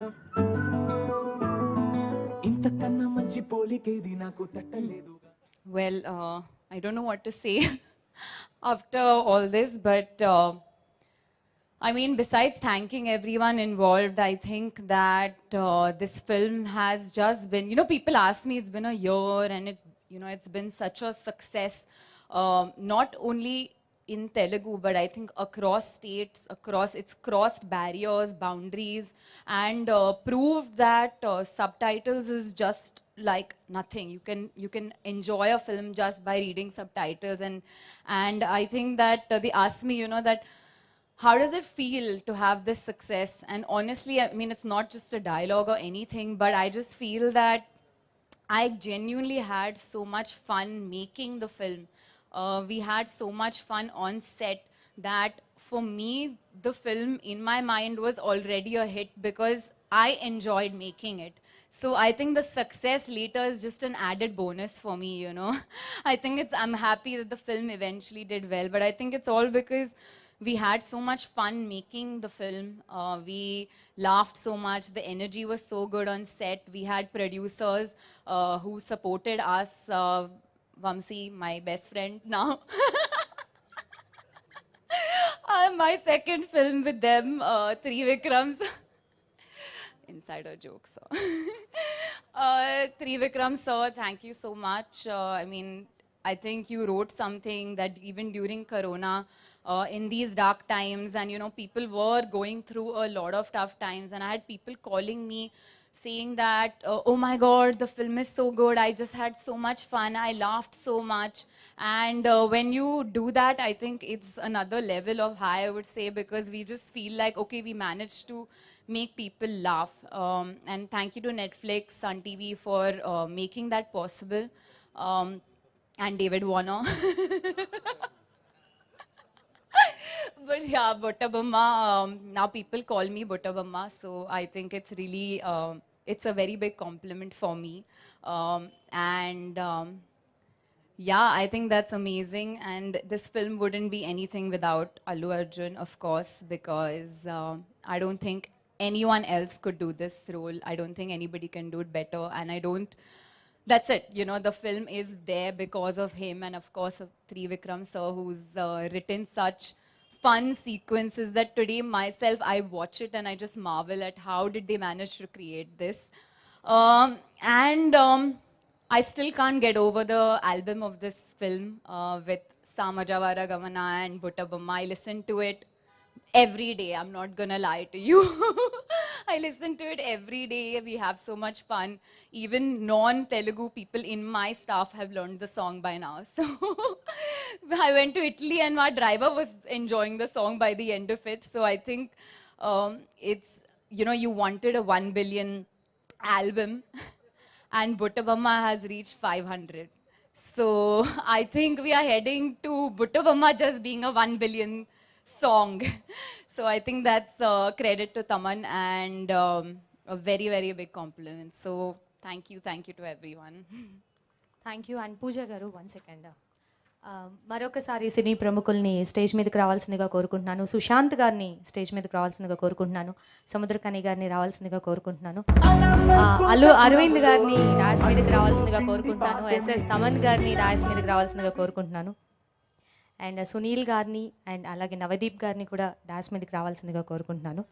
Well, I don't know what to say after all this, but I mean, besides thanking everyone involved, I think that this film has just been, people ask me, it's been a year and it's been such a success, not only in Telugu, but I think across states, it's crossed barriers, boundaries, and proved that subtitles is just like nothing. You can enjoy a film just by reading subtitles, and I think that they asked me, that how does it feel to have this success? And honestly, I mean, it's not just a dialogue or anything, but I just feel that I genuinely had so much fun making the film. We had so much fun on set that for me, the film in my mind was already a hit because I enjoyed making it. So I think the success later is just an added bonus for me. I think I'm happy that the film eventually did well, but I think it's all because we had so much fun making the film. We laughed so much. The energy was so good on set. We had producers who supported us. Vamsi, my best friend now. My second film with them, Three Vikrams. Insider jokes. Trivikram sir, thank you so much. I mean, I think you wrote something that even during Corona, in these dark times, and people were going through a lot of tough times, and I had people calling me saying that, oh my God, the film is so good. I just had so much fun. I laughed so much. And when you do that, I think it's another level of high, I would say, because we just feel like, okay, we managed to make people laugh. And thank you to Netflix, Sun TV for making that possible. And David Warner. But yeah, Buttabamma, now people call me Buttabamma, so I think it's really, it's a very big compliment for me. And yeah, I think that's amazing. And this film wouldn't be anything without Allu Arjun, of course, because I don't think anyone else could do this role. I don't think anybody can do it better. And I don't, that's it. The film is there because of him and, of course, of Trivikram sir, who's written such fun sequences that today myself, I watch it and I just marvel at how did they manage to create this. And I still can't get over the album of this film with Samajawara Gamana and Buttabamma. I listen to it every day. I'm not gonna lie to you. I listen to it every day. We have so much fun. Even non-Telugu people in my staff have learned the song by now. So I went to Italy and my driver was enjoying the song by the end of it. So I think it's, you wanted a 1 billion album and Buttabamma has reached 500. So I think we are heading to Buttabamma just being a 1 billion song. So I think that's credit to Taman and a very, very big compliment. So thank you to everyone. Thank you. And Pooja గారు 1 second. మరొకసారి సినీ ప్రముఖుల్ని stage మీదకి రావాల్సిందిగా కోరుకుంటున్నాను. సుశాంత్ గారిని stage మీదకి రావాల్సిందిగా కోరుకుంటున్నాను. సముద్రకని గారిని రావాల్సిందిగా కోరుకుంటున్నాను. అల్లు అరవింద్ గారిని డాన్స్ మీదకి రావాల్సిందిగా కోరుకుంటున్నాను. ఎస్ఎస్ తమన్ గారిని డాన్స్ మీదకి రావాల్సిందిగా కోరుకుంటున్నాను. అండ్ సునీల్ గారిని అండ్ అలాగే నవదీప్ గారిని కూడా డాన్స్ మీదకి రావాల్సిందిగా కోరుకుంటున్నాను.